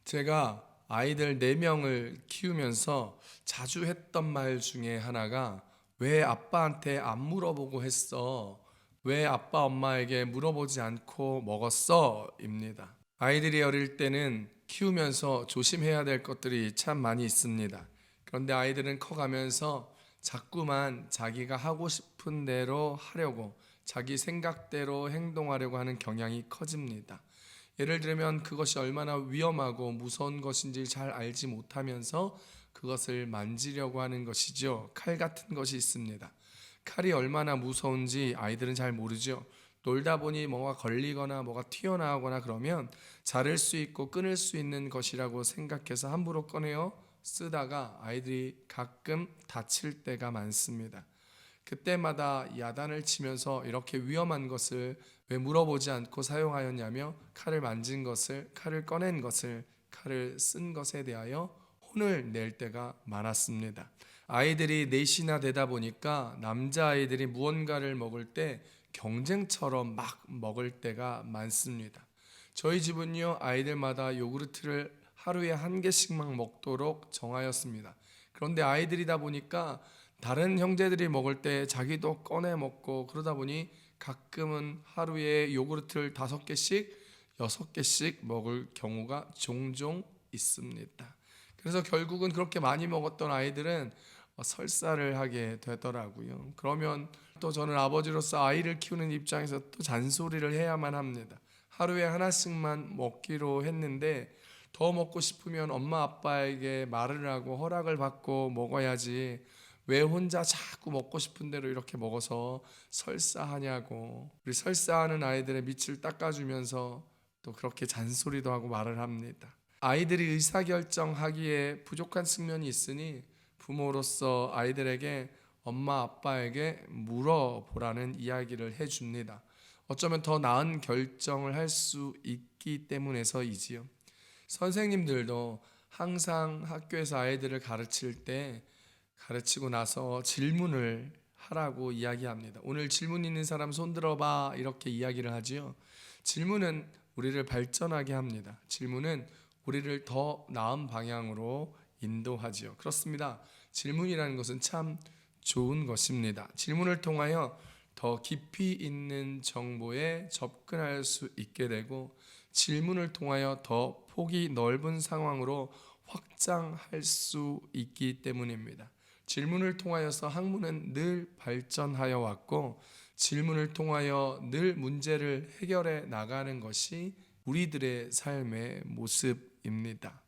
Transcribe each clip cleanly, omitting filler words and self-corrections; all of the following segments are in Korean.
제가 아이들 4명을 키우면서 자주 했던 말 중에 하나가 왜 아빠한테 안 물어보고 했어? 왜 아빠 엄마에게 물어보지 않고 먹었어? 입니다. 아이들이 어릴 때는 키우면서 조심해야 될 것들이 참 많이 있습니다. 그런데 아이들은 커가면서 자꾸만 자기가 하고 싶은 대로 하려고 자기 생각대로 행동하려고 하는 경향이 커집니다. 예를 들면 그것이 얼마나 위험하고 무서운 것인지 잘 알지 못하면서 그것을 만지려고 하는 것이죠. 칼 같은 것이 있습니다. 칼이 얼마나 무서운지 아이들은 잘 모르죠. 놀다 보니 뭐가 걸리거나 뭐가 튀어나오거나 그러면 자를 수 있고 끊을 수 있는 것이라고 생각해서 함부로 꺼내어 쓰다가 아이들이 가끔 다칠 때가 많습니다. 그때마다 야단을 치면서 이렇게 위험한 것을 왜 물어보지 않고 사용하였냐며 칼을 만진 것을, 칼을 꺼낸 것을, 칼을 쓴 것에 대하여 혼을 낼 때가 많았습니다. 아이들이 넷이나 되다 보니까 남자아이들이 무언가를 먹을 때 경쟁처럼 막 먹을 때가 많습니다. 저희 집은요, 아이들마다 요구르트를 하루에 1개씩만 먹도록 정하였습니다. 그런데 아이들이다 보니까 다른 형제들이 먹을 때 자기도 꺼내 먹고 그러다 보니 가끔은 하루에 요구르트를 5개씩, 6개씩 먹을 경우가 종종 있습니다. 그래서 결국은 그렇게 많이 먹었던 아이들은 설사를 하게 되더라고요. 그러면 또 저는 아버지로서 아이를 키우는 입장에서 또 잔소리를 해야만 합니다. 하루에 하나씩만 먹기로 했는데 더 먹고 싶으면 엄마 아빠에게 말을 하고 허락을 받고 먹어야지 왜 혼자 자꾸 먹고 싶은 대로 이렇게 먹어서 설사하냐고. 우리 설사하는 아이들의 밑을 닦아주면서 또 그렇게 잔소리도 하고 말을 합니다. 아이들이 의사결정하기에 부족한 측면이 있으니 부모로서 아이들에게 엄마 아빠에게 물어보라는 이야기를 해줍니다. 어쩌면 더 나은 결정을 할 수 있기 때문에서이지요. 선생님들도 항상 학교에서 아이들을 가르칠 때 가르치고 나서 질문을 하라고 이야기합니다. 오늘 질문 있는 사람 손 들어봐 이렇게 이야기를 하지요. 질문은 우리를 발전하게 합니다. 질문은 우리를 더 나은 방향으로 인도하지요. 그렇습니다. 질문이라는 것은 참 좋은 것입니다. 질문을 통하여 더 깊이 있는 정보에 접근할 수 있게 되고 질문을 통하여 더 폭이 넓은 상황으로 확장할 수 있기 때문입니다. 질문을 통하여서 학문은 늘 발전하여 왔고 질문을 통하여 늘 문제를 해결해 나가는 것이 우리들의 삶의 모습입니다.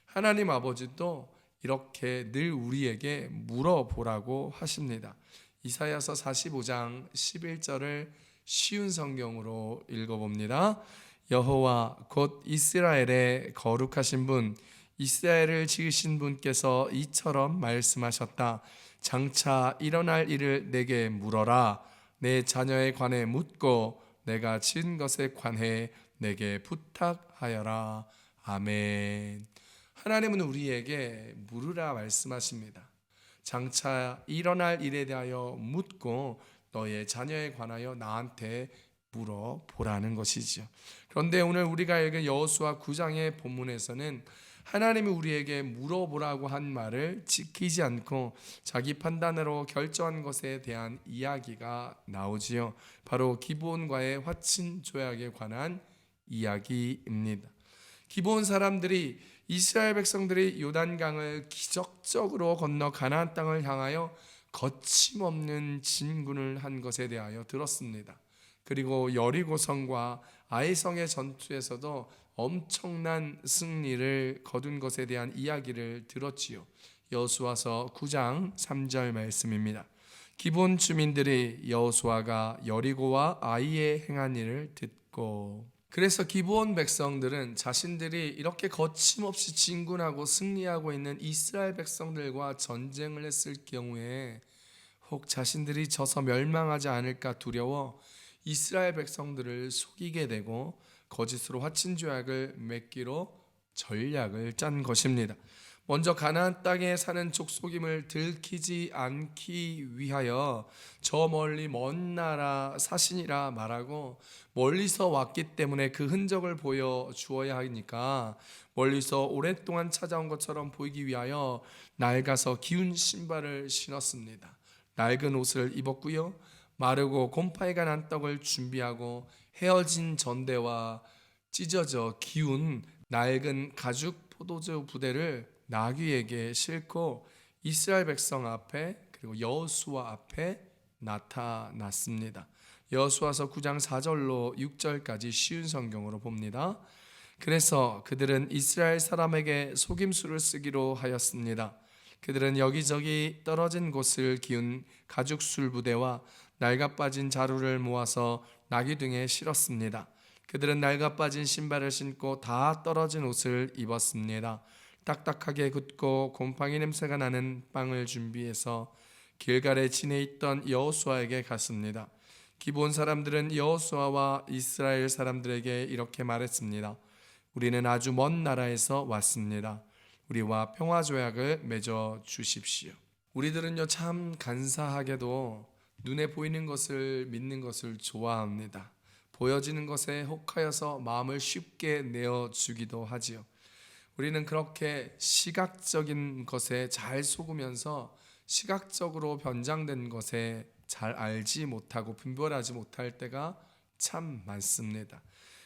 하나님 아버지도 이렇게 늘 우리에게 물어보라고 하십니다. 이사야서 45장 11절을 쉬운 성경으로 읽어봅니다. 여호와 곧 이스라엘의 거룩하신 분 이스라엘을 지으신 분께서 이처럼 말씀하셨다. 장차 일어날 일을 내게 물어라. 내 자녀에 관해 묻고 내가 지은 것에 관해 내게 부탁하여라. 아멘. 하나님은 우리에게 물으라 말씀하십니다. 장차 일어날 일에 대하여 묻고 너의 자녀에 관하여 나한테 물어보라는 것이지요. 그런데 오늘 우리가 읽은 여호수아 9장의 본문에서는 하나님이 우리에게 물어보라고 한 말을 지키지 않고 자기 판단으로 결정한 것에 대한 이야기가 나오지요. 바로 기브온과의 화친 조약에 관한 이야기입니다. 기브온 사람들이 이스라엘 백성들이 요단강을 기적적으로 건너 가나안 땅을 향하여 거침없는 진군을 한 것에 대하여 들었습니다. 그리고 여리고성과 아이성의 전투에서도 엄청난 승리를 거둔 것에 대한 이야기를 들었지요. 여호수아서 9장 3절 말씀입니다. 기본 주민들이 여호수아가 여리고와 아이에 행한 일을 듣고 그래서 기브온 백성들은 자신들이 이렇게 거침없이 진군하고 승리하고 있는 이스라엘 백성들과 전쟁을 했을 경우에 혹 자신들이 져서 멸망하지 않을까 두려워 이스라엘 백성들을 속이게 되고 거짓으로 화친 조약을 맺기로 전략을 짠 것입니다. 먼저 가나안 땅에 사는 족속임을 들키지 않기 위하여 저 멀리 먼 나라 사신이라 말하고, 멀리서 왔기 때문에 그 흔적을 보여 주어야 하니까 멀리서 오랫동안 찾아온 것처럼 보이기 위하여 낡아서 기운 신발을 신었습니다. 낡은 옷을 입었고요, 마르고 곰팡이가 난 떡을 준비하고 헤어진 전대와 찢어져 기운 낡은 가죽 포도주 부대를 나귀에게 싣고 이스라엘 백성 앞에, 그리고 여호수아 앞에 나타났습니다. 여호수아서 9장 4절로 6절까지 쉬운 성경으로 봅니다. 그래서 그들은 이스라엘 사람에게 속임수를 쓰기로 하였습니다. 그들은 여기저기 떨어진 곳을 기운 가죽 술부대와 낡아빠진 자루를 모아서 나귀 등에 실었습니다. 그들은 낡아빠진 신발을 신고 다 떨어진 옷을 입었습니다. 딱딱하게 굳고 곰팡이 냄새가 나는 빵을 준비해서 길갈에 지내 있던 여호수아에게 갔습니다. 기브온 사람들은 여호수아와 이스라엘 사람들에게 이렇게 말했습니다. 우리는 아주 먼 나라에서 왔습니다. 우리와 평화 조약을 맺어 주십시오. 우리들은요, 참 간사하게도 눈에 보이는 것을 믿는 것을 좋아합니다. 보여지는 것에 혹하여서 마음을 쉽게 내어주기도 하지요. 우리는 그렇게 시각적인 것에 잘 속으면서 시각적으로 변장된 것에 잘 알지 못하고 분별하지 못할 때가 참 많습니다.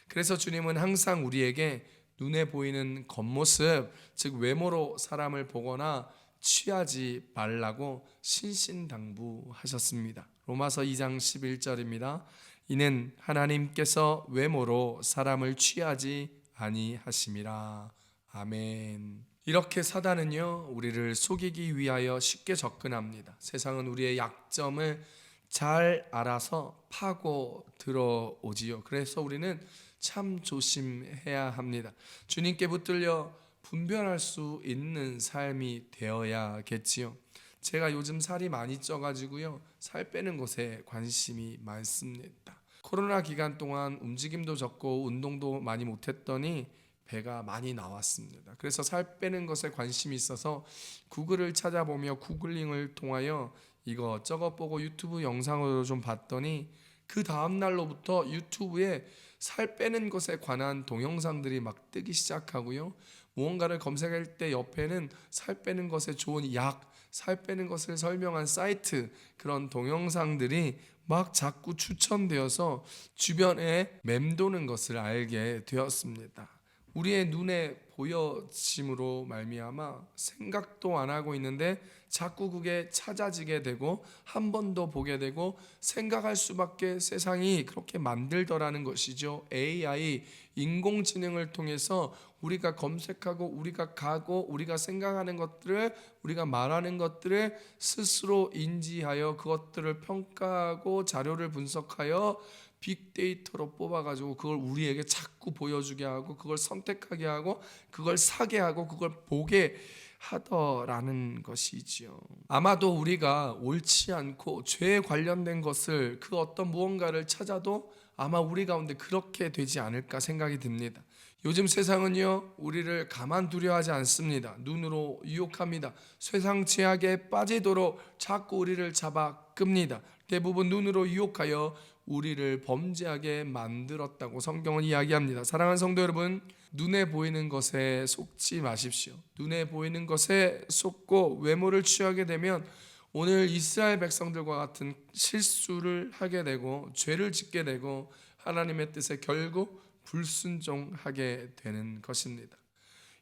그래서 주님은 항상 우리에게 눈에 보이는 겉모습, 즉 외모로 사람을 보거나 취하지 말라고 신신당부하셨습니다. 로마서 2장 11절입니다. 이는 하나님께서 외모로 사람을 취하지 아니하심이라. 아멘. 이렇게 사단은요, 우리를 속이기 위하여 쉽게 접근합니다. 세상은 우리의 약점을 잘 알아서 파고 들어오지요. 그래서 우리는 참 조심해야 합니다. 주님께 붙들려 분별할 수 있는 삶이 되어야겠지요. 제가 요즘 살이 많이 쪄가지고요, 살 빼는 것에 관심이 많습니다. 코로나 기간 동안 움직임도 적고 운동도 많이 못했더니 배가 많이 나왔습니다. 그래서 살 빼는 것에 관심이 있어서 구글을 찾아보며 구글링을 통하여 이것저것 보고 유튜브 영상으로 좀 봤더니 그 다음 날로부터 유튜브에 살 빼는 것에 관한 동영상들이 막 뜨기 시작하고요, 무언가를 검색할 때 옆에는 살 빼는 것에 좋은 약, 살 빼는 것을 설명한 사이트, 그런 동영상들이 막 자꾸 추천되어서 주변에 맴도는 것을 알게 되었습니다. 우리의 눈에 보여짐으로 말미암아 생각도 안 하고 있는데 자꾸 그게 찾아지게 되고 한 번 더 보게 되고 생각할 수밖에 세상이 그렇게 만들더라는 것이죠. AI, 인공지능을 통해서 우리가 검색하고 우리가 가고 우리가 생각하는 것들을, 우리가 말하는 것들을 스스로 인지하여 그것들을 평가하고 자료를 분석하여 빅데이터로 뽑아가지고 그걸 우리에게 자꾸 보여주게 하고 그걸 선택하게 하고 그걸 사게 하고 그걸 보게 하더라는 것이지요. 아마도 우리가 옳지 않고 죄에 관련된 것을, 그 어떤 무언가를 찾아도 아마 우리 가운데 그렇게 되지 않을까 생각이 듭니다. 요즘 세상은요, 우리를 가만두려 하지 않습니다. 눈으로 유혹합니다. 세상 죄악에 빠지도록 자꾸 우리를 잡아 끕니다. 대부분 눈으로 유혹하여 우리를 범죄하게 만들었다고 성경은 이야기합니다. 사랑하는 성도 여러분, 눈에 보이는 것에 속지 마십시오. 눈에 보이는 것에 속고 외모를 취하게 되면 오늘 이스라엘 백성들과 같은 실수를 하게 되고 죄를 짓게 되고 하나님의 뜻에 결국 불순종하게 되는 것입니다.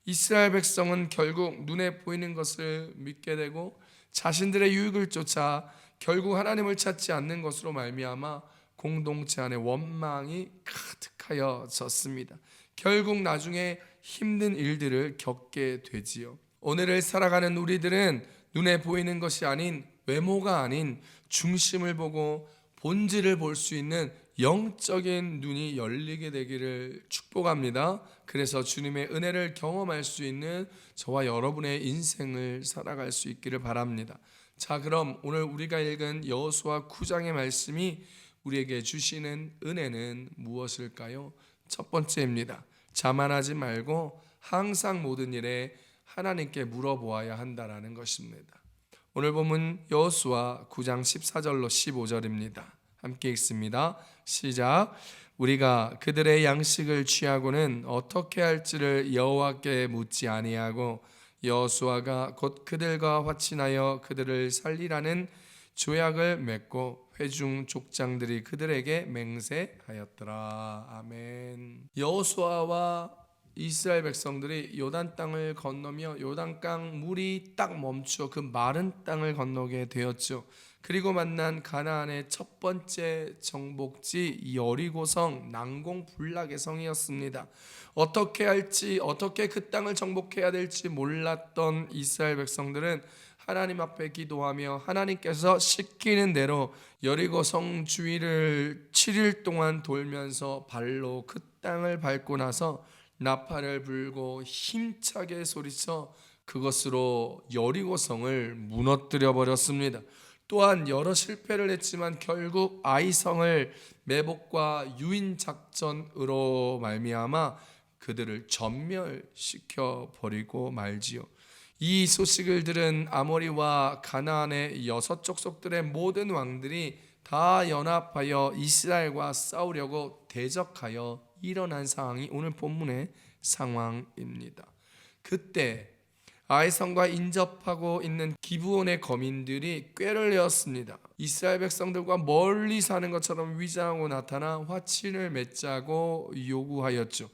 이스라엘 백성은 결국 눈에 보이는 것을 믿게 되고 자신들의 유익을 쫓아 결국 하나님을 찾지 않는 것으로 말미암아 공동체 안에 원망이 가득하여졌습니다. 결국 나중에 힘든 일들을 겪게 되지요. 오늘을 살아가는 우리들은 눈에 보이는 것이 아닌, 외모가 아닌 중심을 보고 본질을 볼 수 있는 영적인 눈이 열리게 되기를 축복합니다. 그래서 주님의 은혜를 경험할 수 있는 저와 여러분의 인생을 살아갈 수 있기를 바랍니다. 자, 그럼 오늘 우리가 읽은 여호수아 9장의 말씀이 우리에게 주시는 은혜는 무엇일까요? 첫 번째입니다. 자만하지 말고 항상 모든 일에 하나님께 물어보아야 한다라는 것입니다. 오늘 본문 여호수아 9장 14절로 15절입니다. 함께 읽습니다. 시작. 우리가 그들의 양식을 취하고는 어떻게 할지를 여호와께 묻지 아니하고 여호수아가 곧 그들과 화친하여 그들을 살리라는 조약을 맺고 회중 족장들이 그들에게 맹세하였더라. 아멘. 여호수아와 이스라엘 백성들이 요단 땅을 건너며 요단강 물이 딱 멈추어 그 마른 땅을 건너게 되었죠. 그리고 만난 가나안의 첫 번째 정복지 여리고성, 난공불락의 성이었습니다. 어떻게 할지, 어떻게 그 땅을 정복해야 될지 몰랐던 이스라엘 백성들은 하나님 앞에 기도하며 하나님께서 시키는 대로 여리고성 주위를 7일 동안 돌면서 발로 그 땅을 밟고 나서 나팔을 불고 힘차게 소리쳐 그것으로 여리고성을 무너뜨려 버렸습니다. 또한 여러 실패를 했지만 결국 아이성을 매복과 유인 작전으로 말미암아 그들을 전멸시켜 버리고 말지요. 이 소식을 들은 아모리와 가나안의 6족속들의 모든 왕들이 다 연합하여 이스라엘과 싸우려고 대적하여 일어난 상황이 오늘 본문의 상황입니다. 그때 아이성과 인접하고 있는 기브온의 거민들이 꾀를 내었습니다. 이스라엘 백성들과 멀리 사는 것처럼 위장하고 나타나 화친을 맺자고 요구하였죠.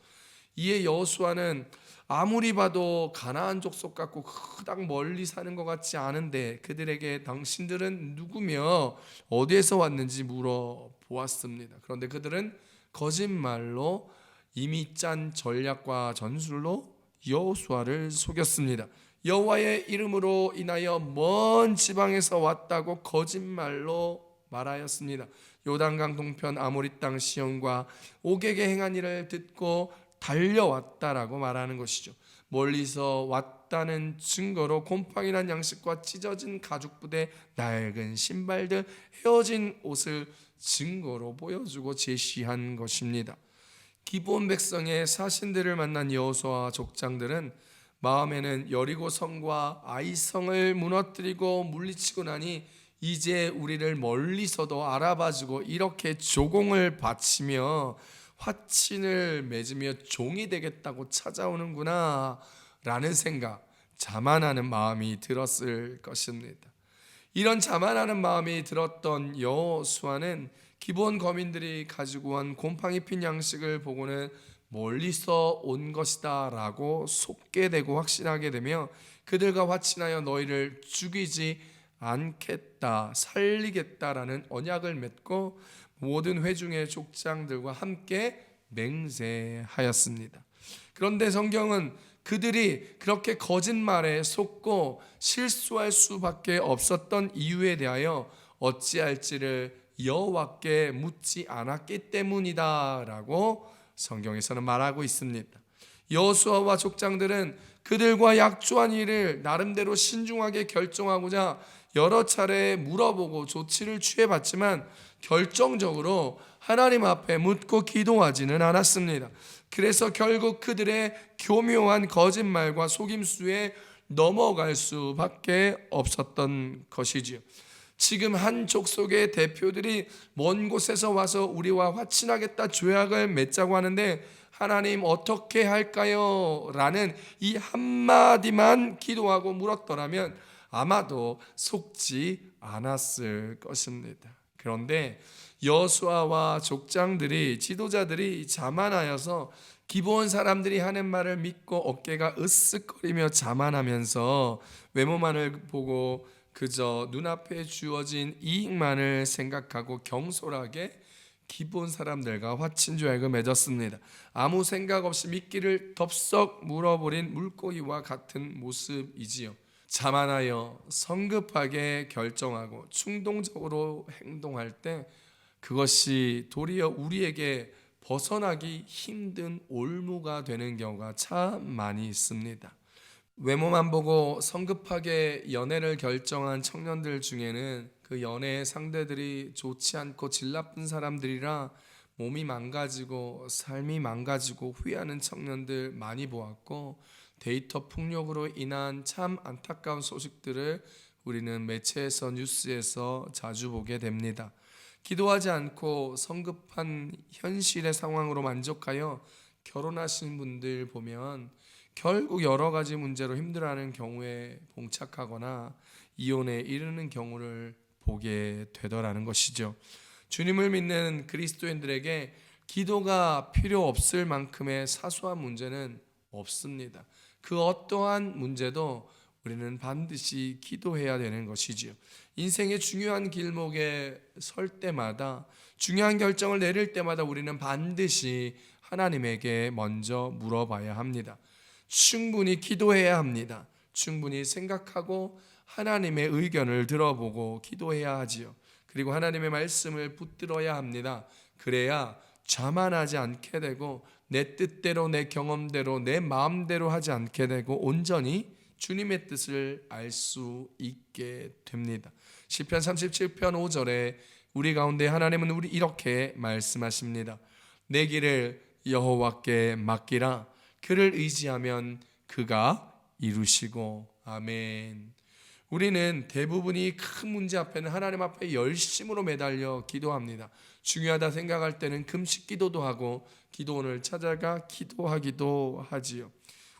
이에 여호수아는 아무리 봐도 가나안 족속 같고 그닥 멀리 사는 것 같지 않은데 그들에게 당신들은 누구며 어디에서 왔는지 물어보았습니다. 그런데 그들은 거짓말로 이미 짠 전략과 전술로 여호수아를 속였습니다. 여호와의 이름으로 인하여 먼 지방에서 왔다고 거짓말로 말하였습니다. 요단강 동편 아모리 땅 시온과 옥에게 행한 일을 듣고 달려왔다라고 말하는 것이죠. 멀리서 왔다는 증거로 곰팡이 난 양식과 찢어진 가죽부대, 낡은 신발들, 헤어진 옷을 증거로 보여주고 제시한 것입니다. 기브온 백성의 사신들을 만난 여호수아와 족장들은 마음에는 여리고 성과 아이 성을 무너뜨리고 물리치고 나니 이제 우리를 멀리서도 알아봐주고 이렇게 조공을 바치며 화친을 맺으며 종이 되겠다고 찾아오는구나 라는 생각, 자만하는 마음이 들었을 것입니다. 이런 자만하는 마음이 들었던 여호수아는 기브온 거민들이 가지고 온 곰팡이 핀 양식을 보고는 멀리서 온 것이다 라고 속게 되고 확신하게 되며 그들과 화친하여 너희를 죽이지 않겠다, 살리겠다라는 언약을 맺고 모든 회중의 족장들과 함께 맹세하였습니다. 그런데 성경은 그들이 그렇게 거짓말에 속고 실수할 수밖에 없었던 이유에 대하여 어찌할지를 여호와께 묻지 않았기 때문이다라고 성경에서는 말하고 있습니다. 여호수아와 족장들은 그들과 약조한 일을 나름대로 신중하게 결정하고자 여러 차례 물어보고 조치를 취해봤지만 결정적으로 하나님 앞에 묻고 기도하지는 않았습니다. 그래서 결국 그들의 교묘한 거짓말과 속임수에 넘어갈 수밖에 없었던 것이지요. 지금 한 족속의 대표들이 먼 곳에서 와서 우리와 화친하겠다 조약을 맺자고 하는데 하나님 어떻게 할까요? 라는 이 한마디만 기도하고 물었더라면 아마도 속지 않았을 것입니다. 그런데 여호수아와 족장들이, 지도자들이 자만하여서 기브온 사람들이 하는 말을 믿고 어깨가 으쓱거리며 자만하면서 외모만을 보고 그저 눈앞에 주어진 이익만을 생각하고 경솔하게 기브온 사람들과 화친 조약을 맺었습니다. 아무 생각 없이 미끼를 덥석 물어버린 물고기와 같은 모습이지요. 자만하여 성급하게 결정하고 충동적으로 행동할 때 그것이 도리어 우리에게 벗어나기 힘든 올무가 되는 경우가 참 많이 있습니다. 외모만 보고 성급하게 연애를 결정한 청년들 중에는 그 연애의 상대들이 좋지 않고 질 나쁜 사람들이라 몸이 망가지고 삶이 망가지고 후회하는 청년들 많이 보았고, 데이터 폭력으로 인한 참 안타까운 소식들을 우리는 매체에서 뉴스에서 자주 보게 됩니다. 기도하지 않고 성급한 현실의 상황으로 만족하여 결혼하신 분들 보면 결국 여러 가지 문제로 힘들어하는 경우에 봉착하거나 이혼에 이르는 경우를 보게 되더라는 것이죠. 주님을 믿는 그리스도인들에게 기도가 필요 없을 만큼의 사소한 문제는 없습니다. 그 어떠한 문제도 우리는 반드시 기도해야 되는 것이지요. 인생의 중요한 길목에 설 때마다, 중요한 결정을 내릴 때마다 우리는 반드시 하나님에게 먼저 물어봐야 합니다. 충분히 기도해야 합니다. 충분히 생각하고 하나님의 의견을 들어보고 기도해야 하지요. 그리고 하나님의 말씀을 붙들어야 합니다. 그래야 자만하지 않게 되고 내 뜻대로, 내 경험대로, 내 마음대로 하지 않게 되고 온전히 주님의 뜻을 알 수 있게 됩니다. 시편 37편 5절에 우리 가운데 하나님은 우리 이렇게 말씀하십니다. 내 길을 여호와께 맡기라. 그를 의지하면 그가 이루시고. 아멘. 우리는 대부분이 큰 문제 앞에는 하나님 앞에 열심으로 매달려 기도합니다. 중요하다 생각할 때는 금식 기도도 하고 기도원을 찾아가 기도하기도 하지요.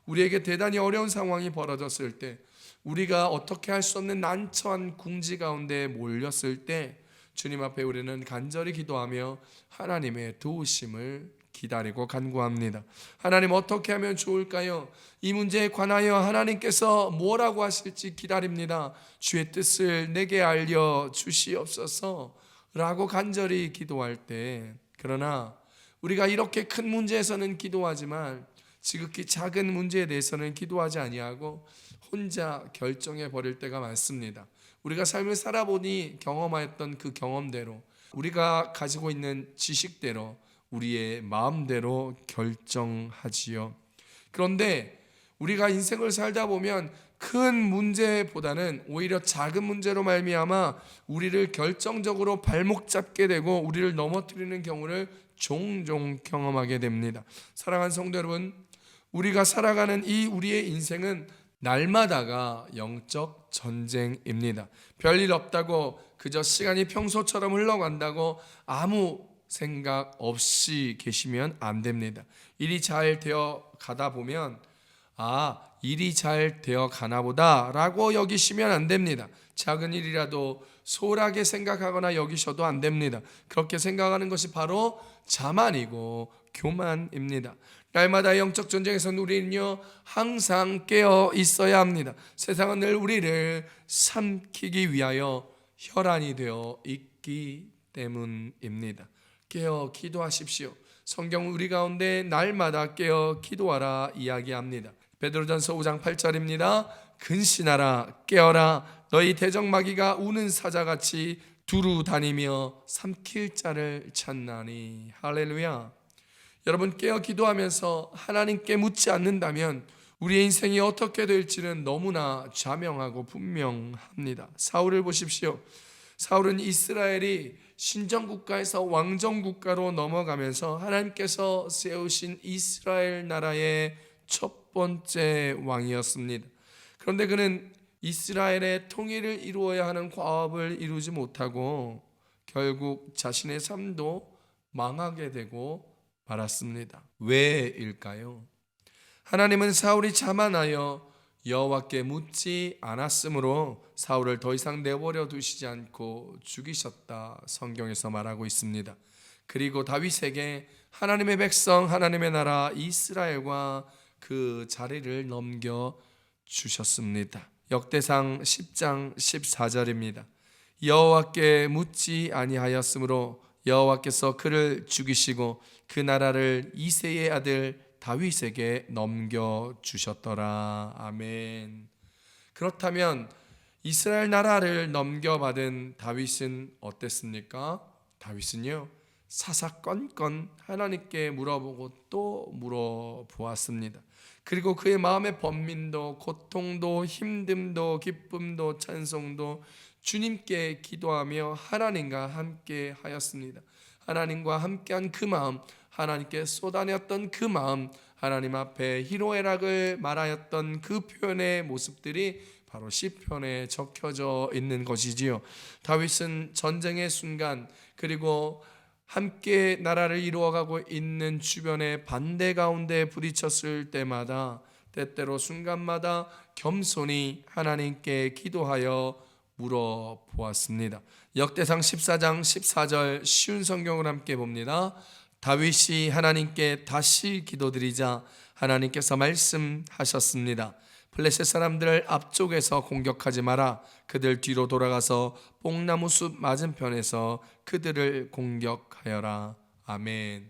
우리에게 대단히 어려운 상황이 벌어졌을 때, 우리가 어떻게 할 수 없는 난처한 궁지 가운데 몰렸을 때 주님 앞에 우리는 간절히 기도하며 하나님의 도우심을 기다리고 간구합니다. 하나님, 어떻게 하면 좋을까요? 이 문제에 관하여 하나님께서 뭐라고 하실지 기다립니다. 주의 뜻을 내게 알려 주시옵소서 라고 간절히 기도할 때, 그러나 우리가 이렇게 큰 문제에서는 기도하지만 지극히 작은 문제에 대해서는 기도하지 아니하고 혼자 결정해 버릴 때가 많습니다. 우리가 삶을 살아보니 경험하였던 그 경험대로, 우리가 가지고 있는 지식대로, 우리의 마음대로 결정하지요. 그런데 우리가 인생을 살다 보면 큰 문제보다는 오히려 작은 문제로 말미암아 우리를 결정적으로 발목 잡게 되고 우리를 넘어뜨리는 경우를 종종 경험하게 됩니다. 사랑하는 성도 여러분, 우리가 살아가는 이 우리의 인생은 날마다가 영적 전쟁입니다. 별일 없다고 그저 시간이 평소처럼 흘러간다고 아무 생각 없이 계시면 안 됩니다. 일이 잘 되어 가다 보면 일이 잘 되어 가나 보다 라고 여기시면 안 됩니다. 작은 일이라도 소홀하게 생각하거나 여기셔도 안 됩니다. 그렇게 생각하는 것이 바로 자만이고 교만입니다. 날마다 영적 전쟁에서는 우리는요 항상 깨어 있어야 합니다. 세상은 늘 우리를 삼키기 위하여 혈안이 되어 있기 때문입니다. 깨어 기도하십시오. 성경 우리 가운데 날마다 깨어 기도하라 이야기합니다. 베드로전서 5장 8절입니다. 근신하라, 깨어라. 너희 대적마귀가 우는 사자같이 두루 다니며 삼킬 자를 찾나니. 할렐루야. 여러분, 깨어 기도하면서 하나님께 묻지 않는다면 우리의 인생이 어떻게 될지는 너무나 자명하고 분명합니다. 사울을 보십시오. 사울은 이스라엘이 신정국가에서 왕정국가로 넘어가면서 하나님께서 세우신 이스라엘 나라의 첫 번째 왕이었습니다. 그런데 그는 이스라엘의 통일을 이루어야 하는 과업을 이루지 못하고 결국 자신의 삶도 망하게 되고 말았습니다. 왜일까요? 하나님은 사울이 자만하여 여호와께 묻지 않았으므로 사울을 더 이상 내버려 두시지 않고 죽이셨다 성경에서 말하고 있습니다. 그리고 다윗에게 하나님의 백성, 하나님의 나라 이스라엘과 그 자리를 넘겨 주셨습니다. 역대상 10장 14절입니다. 여호와께 묻지 아니하였으므로 여호와께서 그를 죽이시고 그 나라를 이새의 아들 다윗에게 넘겨주셨더라. 아멘. 그렇다면 이스라엘 나라를 넘겨받은 다윗은 어땠습니까? 다윗은요 사사건건 하나님께 물어보고 또 물어보았습니다. 그리고 그의 마음의 번민도, 고통도, 힘듦도, 기쁨도, 찬송도 주님께 기도하며 하나님과 함께 하였습니다. 하나님과 함께한 그 마음, 하나님께 쏟아냈던 그 마음, 하나님 앞에 희로애락을 말하였던 그 표현의 모습들이 바로 시편에 적혀져 있는 것이지요. 다윗은 전쟁의 순간, 그리고 함께 나라를 이루어가고 있는 주변의 반대 가운데 부딪혔을 때마다, 때때로 순간마다 겸손히 하나님께 기도하여 물어보았습니다. 역대상 14장 14절 쉬운 성경을 함께 봅니다. 다윗이 하나님께 다시 기도드리자 하나님께서 말씀하셨습니다. 블레셋 사람들을 앞쪽에서 공격하지 마라. 그들 뒤로 돌아가서 뽕나무 숲 맞은편에서 그들을 공격하여라. 아멘.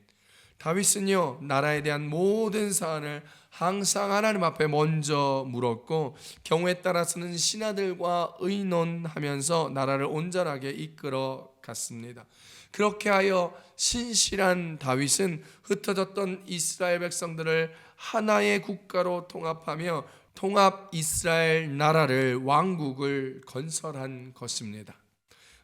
다윗은요, 나라에 대한 모든 사안을 항상 하나님 앞에 먼저 물었고, 경우에 따라서는 신하들과 의논하면서 나라를 온전하게 이끌어 갔습니다. 그렇게 하여 신실한 다윗은 흩어졌던 이스라엘 백성들을 하나의 국가로 통합하며 통합 이스라엘 나라를, 왕국을 건설한 것입니다.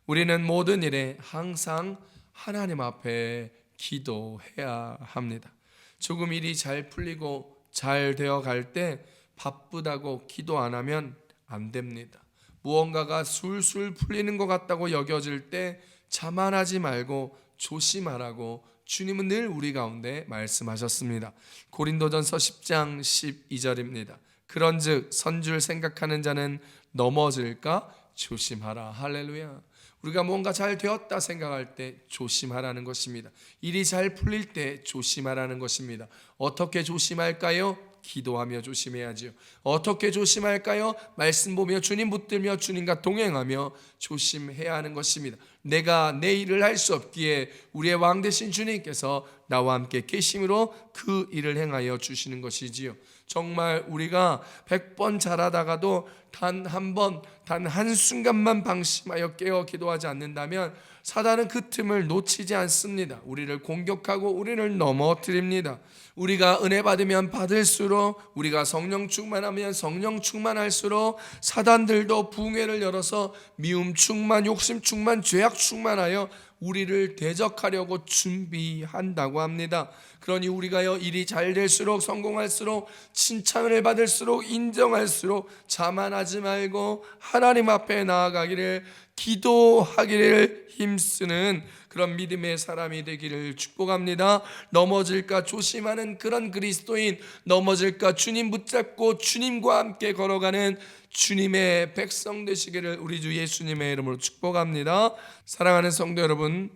우리는 모든 일에 항상 하나님 앞에 기도해야 합니다. 조금 일이 잘 풀리고 잘 되어 갈 때 바쁘다고 기도 안 하면 안 됩니다. 무언가가 술술 풀리는 것 같다고 여겨질 때 자만하지 말고 조심하라고 주님은 늘 우리 가운데 말씀하셨습니다. 고린도전서 10장 12절입니다. 그런즉 선줄 생각하는 자는 넘어질까 조심하라. 할렐루야. 우리가 뭔가 잘 되었다 생각할 때 조심하라는 것입니다. 일이 잘 풀릴 때 조심하라는 것입니다. 어떻게 조심할까요? 기도하며 조심해야지요. 어떻게 조심할까요? 말씀 보며 주님 붙들며 주님과 동행하며 조심해야 하는 것입니다. 내가 내 일을 할 수 없기에 우리의 왕 되신 주님께서 나와 함께 계심으로 그 일을 행하여 주시는 것이지요. 정말 우리가 100번 잘하다가도 단 한 번, 단 한순간만 방심하여 깨어 기도하지 않는다면 사단은 그 틈을 놓치지 않습니다. 우리를 공격하고 우리를 넘어뜨립니다. 우리가 은혜 받으면 받을수록, 우리가 성령 충만하면 성령 충만할수록 사단들도 붕괴를 열어서 미움 충만, 욕심 충만, 죄악 충만하여 우리를 대적하려고 준비한다고 합니다. 그러니 우리가요, 일이 잘 될수록, 성공할수록, 칭찬을 받을수록, 인정할수록 자만하지 말고 하나님 앞에 나아가기를, 기도하기를 힘쓰는 그런 믿음의 사람이 되기를 축복합니다. 넘어질까 조심하는 그런 그리스도인, 넘어질까 주님 붙잡고 주님과 함께 걸어가는 주님의 백성 되시기를 우리 주 예수님의 이름으로 축복합니다. 사랑하는 성도 여러분,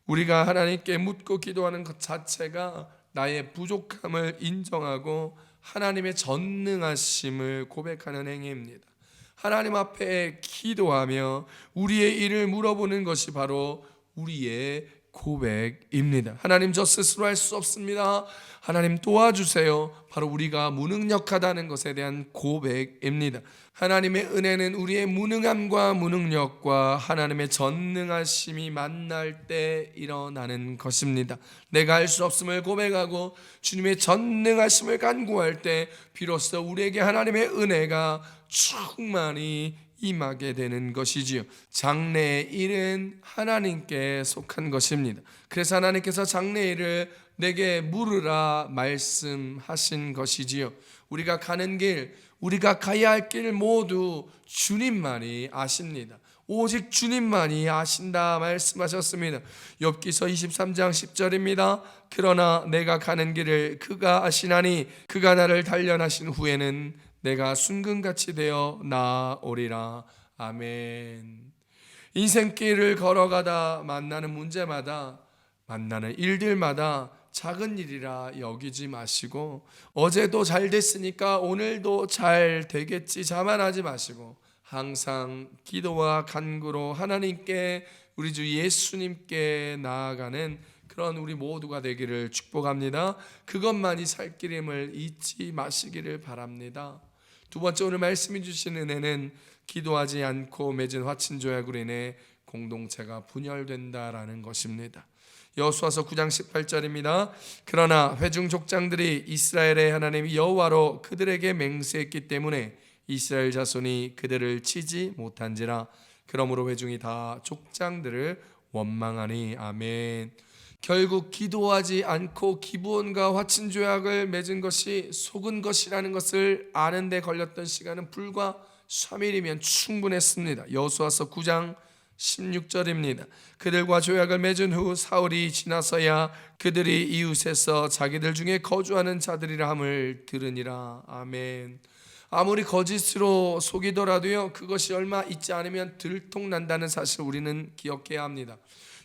우리가 하나님께 묻고 기도하는 것 자체가 나의 부족함을 인정하고 하나님의 전능하심을 고백하는 행위입니다. 하나님 앞에 기도하며 우리의 일을 물어보는 것이 바로 우리의 고백입니다. 하나님, 저 스스로 할 수 없습니다. 하나님 도와주세요. 바로 우리가 무능력하다는 것에 대한 고백입니다. 하나님의 은혜는 우리의 무능함과 무능력과 하나님의 전능하심이 만날 때 일어나는 것입니다. 내가 할 수 없음을 고백하고 주님의 전능하심을 간구할 때 비로소 우리에게 하나님의 은혜가 충만히 임하게 되는 것이지요. 장래의 일은 하나님께 속한 것입니다. 그래서 하나님께서 장래의 일을 내게 물으라 말씀하신 것이지요. 우리가 가는 길, 우리가 가야 할 길 모두 주님만이 아십니다. 오직 주님만이 아신다 말씀하셨습니다. 욥기서 23장 10절입니다. 그러나 내가 가는 길을 그가 아시나니 그가 나를 단련하신 후에는 내가 순금같이 되어 나아오리라. 아멘. 인생길을 걸어가다 만나는 문제마다, 만나는 일들마다 작은 일이라 여기지 마시고, 어제도 잘 됐으니까 오늘도 잘 되겠지 자만하지 마시고, 항상 기도와 간구로 하나님께, 우리 주 예수님께 나아가는 그런 우리 모두가 되기를 축복합니다. 그것만이 살 길임을 잊지 마시기를 바랍니다. 두 번째, 오늘 말씀해 주신 은혜는 기도하지 않고 맺은 화친조약으로 인해 공동체가 분열된다라는 것입니다. 여호수아서 9장 18절입니다. 그러나 회중 족장들이 이스라엘의 하나님 여호와로 그들에게 맹세했기 때문에 이스라엘 자손이 그들을 치지 못한지라. 그러므로 회중이 다 족장들을 원망하니. 아멘. 결국 기도하지 않고 기브온과 화친 조약을 맺은 것이 속은 것이라는 것을 아는 데 걸렸던 시간은 불과 3일이면 충분했습니다. 여호수아서 9장 16절입니다. 그들과 조약을 맺은 후 사흘이 지나서야 그들이 이웃에서 자기들 중에 거주하는 자들이라 함을 들으니라. 아멘. 아무리 거짓으로 속이더라도요, 그것이 얼마 있지 않으면 들통난다는 사실 우리는 기억해야 합니다.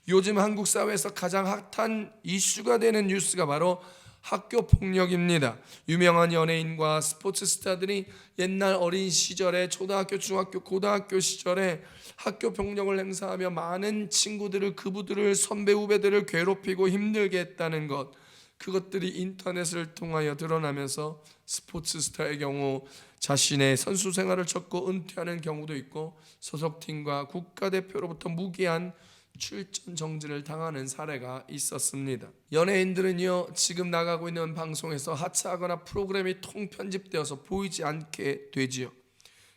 요즘 한국 사회에서 가장 핫한 이슈가 되는 뉴스가 바로 학교 폭력입니다. 유명한 연예인과 스포츠 스타들이 옛날 어린 시절에 초등학교, 중학교, 고등학교 시절에 학교 폭력을 행사하며 많은 친구들을, 그부들을, 선배 후배들을 괴롭히고 힘들게 했다는 것, 그것들이 인터넷을 통하여 드러나면서 스포츠 스타의 경우 자신의 선수 생활을 접고 은퇴하는 경우도 있고, 소속팀과 국가대표로부터 무기한 출전 정지를 당하는 사례가 있었습니다. 연예인들은요, 지금 나가고 있는 방송에서 하차하거나 프로그램이 통편집되어서 보이지 않게 되지요.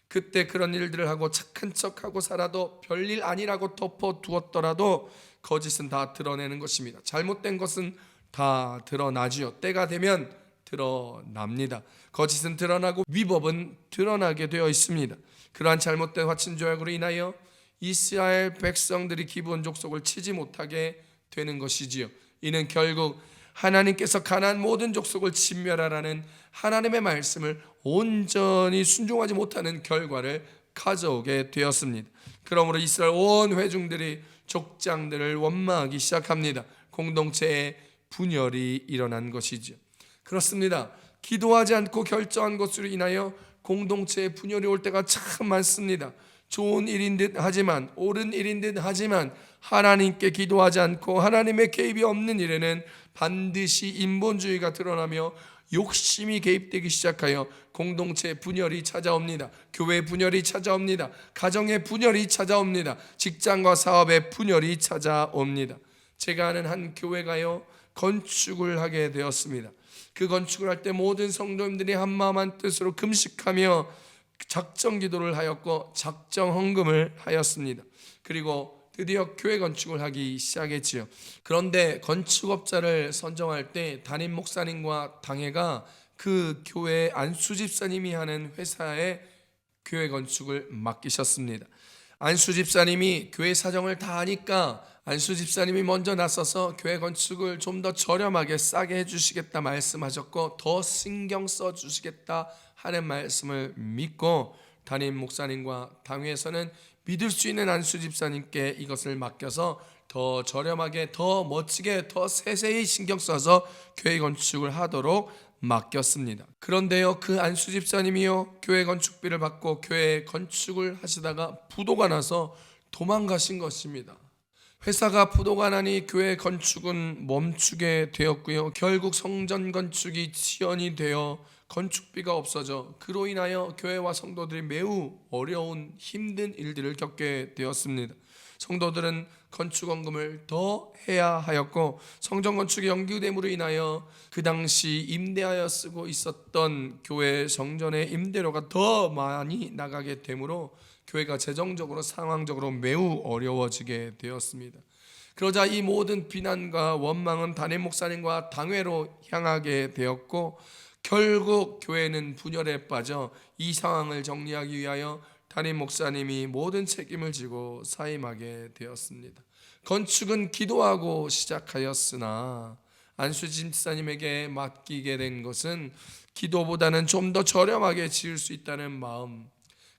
그때 그런 일들을 하고 착한 척하고 살아도 별일 아니라고 덮어두었더라도 거짓은 다 드러내는 것입니다. 잘못된 것은 다 드러나지요. 때가 되면 드러납니다. 거짓은 드러나고 위법은 드러나게 되어 있습니다. 그러한 잘못된 화친 조약으로 인하여 이스라엘 백성들이 기브온 족속을 치지 못하게 되는 것이지요. 이는 결국 하나님께서 가나안 모든 족속을 진멸하라는 하나님의 말씀을 온전히 순종하지 못하는 결과를 가져오게 되었습니다. 그러므로 이스라엘 온 회중들이 족장들을 원망하기 시작합니다. 공동체에 분열이 일어난 것이죠. 그렇습니다. 기도하지 않고 결정한 것으로 인하여 공동체에 분열이 올 때가 참 많습니다. 좋은 일인 듯 하지만, 옳은 일인 듯 하지만 하나님께 기도하지 않고 하나님의 개입이 없는 일에는 반드시 인본주의가 드러나며 욕심이 개입되기 시작하여 공동체의 분열이 찾아옵니다. 교회 분열이 찾아옵니다. 가정의 분열이 찾아옵니다. 직장과 사업의 분열이 찾아옵니다. 제가 아는 한 교회가요, 건축을 하게 되었습니다. 그 건축을 할 때 모든 성도님들이 한마음 한뜻으로 금식하며 작정 기도를 하였고 작정 헌금을 하였습니다. 그리고 드디어 교회 건축을 하기 시작했지요. 그런데 건축업자를 선정할 때 담임 목사님과 당회가 그 교회 안수 집사님이 하는 회사에 교회 건축을 맡기셨습니다. 안수 집사님이 교회 사정을 다 아니까 안수 집사님이 먼저 나서서 교회 건축을 좀 더 저렴하게 싸게 해주시겠다 말씀하셨고, 더 신경 써주시겠다 하는 말씀을 믿고 담임 목사님과 당회에서는 믿을 수 있는 안수 집사님께 이것을 맡겨서 더 저렴하게, 더 멋지게, 더 세세히 신경 써서 교회 건축을 하도록 맡겼습니다. 그런데요, 그 안수 집사님이요, 교회 건축비를 받고 교회 건축을 하시다가 부도가 나서 도망가신 것입니다. 회사가 부도가 나니 교회 건축은 멈추게 되었고요, 결국 성전 건축이 지연이 되어 건축비가 없어져 그로 인하여 교회와 성도들이 매우 어려운 힘든 일들을 겪게 되었습니다. 성도들은 건축원금을 더 해야 하였고, 성전 건축이 연기됨으로 인하여 그 당시 임대하여 쓰고 있었던 교회 성전의 임대료가 더 많이 나가게 되므로 교회가 재정적으로 상황적으로 매우 어려워지게 되었습니다. 그러자 이 모든 비난과 원망은 담임 목사님과 당회로 향하게 되었고, 결국 교회는 분열에 빠져 이 상황을 정리하기 위하여 담임 목사님이 모든 책임을 지고 사임하게 되었습니다. 건축은 기도하고 시작하였으나 안수 집사님에게 맡기게 된 것은 기도보다는 좀 더 저렴하게 지을 수 있다는 마음,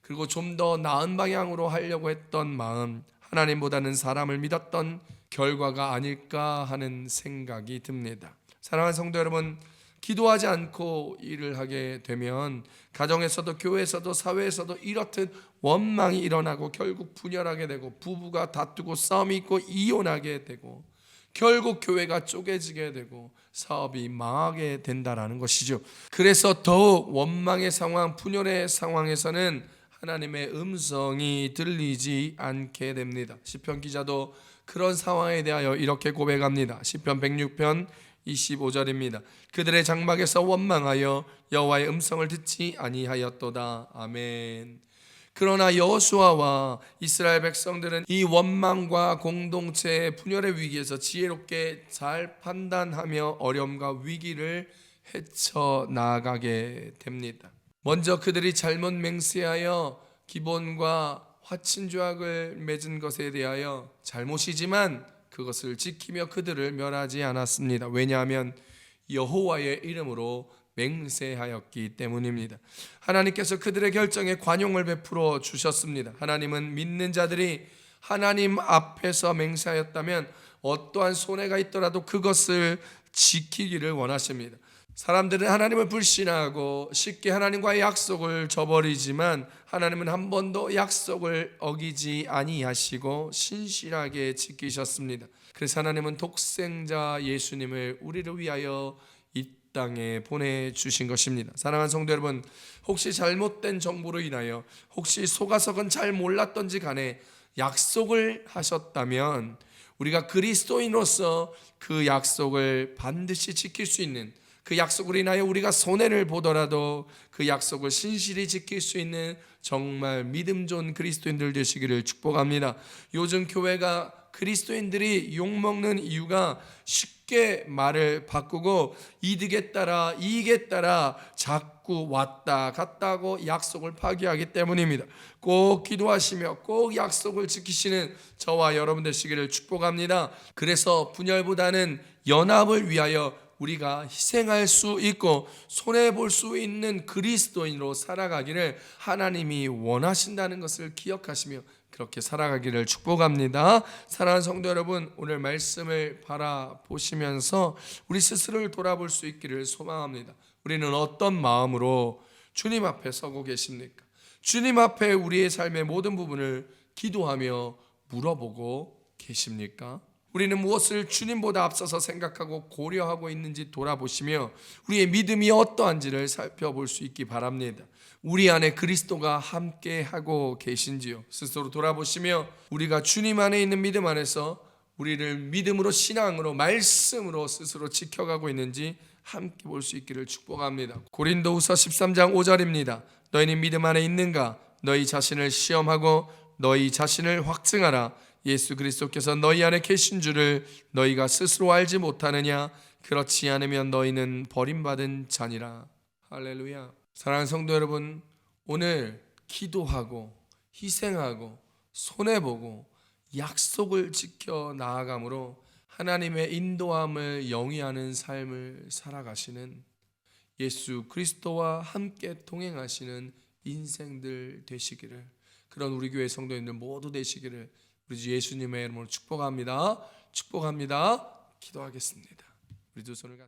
그리고 좀 더 나은 방향으로 하려고 했던 마음, 하나님보다는 사람을 믿었던 결과가 아닐까 하는 생각이 듭니다. 사랑하는 성도 여러분, 기도하지 않고 일을 하게 되면 가정에서도 교회에서도 사회에서도 이렇듯 원망이 일어나고 결국 분열하게 되고, 부부가 다투고 싸움이 있고 이혼하게 되고, 결국 교회가 쪼개지게 되고 사업이 망하게 된다라는 것이죠. 그래서 더욱 원망의 상황, 분열의 상황에서는 하나님의 음성이 들리지 않게 됩니다. 시편 기자도 그런 상황에 대하여 이렇게 고백합니다. 시편 106편 25절입니다. 그들의 장막에서 원망하여 여호와의 음성을 듣지 아니하였도다. 아멘. 그러나 여호수아와 이스라엘 백성들은 이 원망과 공동체의 분열의 위기에서 지혜롭게 잘 판단하며 어려움과 위기를 헤쳐나가게 됩니다. 먼저 그들이 잘못 맹세하여 기본과 화친조약을 맺은 것에 대하여 잘못이지만 그것을 지키며 그들을 멸하지 않았습니다. 왜냐하면 여호와의 이름으로 맹세하였기 때문입니다. 하나님께서 그들의 결정에 관용을 베풀어 주셨습니다. 하나님은 믿는 자들이 하나님 앞에서 맹세하였다면 어떠한 손해가 있더라도 그것을 지키기를 원하십니다. 사람들은 하나님을 불신하고 쉽게 하나님과의 약속을 저버리지만 하나님은 한 번도 약속을 어기지 아니하시고 신실하게 지키셨습니다. 그래서 하나님은 독생자 예수님을 우리를 위하여 이 땅에 보내주신 것입니다. 사랑하는 성도 여러분, 혹시 잘못된 정보로 인하여 혹시 속아서건 잘 몰랐던지 간에 약속을 하셨다면 우리가 그리스도인으로서 그 약속을 반드시 지킬 수 있는, 그 약속으로 인하여 우리가 손해를 보더라도 그 약속을 신실히 지킬 수 있는 정말 믿음 좋은 그리스도인들 되시기를 축복합니다. 요즘 교회가 그리스도인들이 욕먹는 이유가 쉽게 말을 바꾸고 이득에 따라 이익에 따라 자꾸 왔다 갔다 하고 약속을 파기하기 때문입니다. 꼭 기도하시며 꼭 약속을 지키시는 저와 여러분 되시기를 축복합니다. 그래서 분열보다는 연합을 위하여 우리가 희생할 수 있고 손해볼 수 있는 그리스도인으로 살아가기를 하나님이 원하신다는 것을 기억하시며 그렇게 살아가기를 축복합니다. 사랑하는 성도 여러분, 오늘 말씀을 바라보시면서 우리 스스로를 돌아볼 수 있기를 소망합니다. 우리는 어떤 마음으로 주님 앞에 서고 계십니까? 주님 앞에 우리의 삶의 모든 부분을 기도하며 물어보고 계십니까? 우리는 무엇을 주님보다 앞서서 생각하고 고려하고 있는지 돌아보시며 우리의 믿음이 어떠한지를 살펴볼 수 있기 바랍니다. 우리 안에 그리스도가 함께하고 계신지요? 스스로 돌아보시며 우리가 주님 안에 있는 믿음 안에서 우리를 믿음으로 신앙으로 말씀으로 스스로 지켜가고 있는지 함께 볼 수 있기를 축복합니다. 고린도후서 13장 5절입니다. 너희는 믿음 안에 있는가? 너희 자신을 시험하고 너희 자신을 확증하라. 예수 그리스도께서 너희 안에 계신 줄을 너희가 스스로 알지 못하느냐? 그렇지 않으면 너희는 버림받은 자니라. 할렐루야. 사랑하는 성도 여러분, 오늘 기도하고 희생하고 손해보고 약속을 지켜 나아감으로 하나님의 인도함을 영위하는 삶을 살아가시는 예수 그리스도와 함께 동행하시는 인생들 되시기를, 그런 우리 교회 성도님들 모두 되시기를 우리 주 예수님의 이름으로 축복합니다. 축복합니다. 기도하겠습니다. 우리 두 손을 같이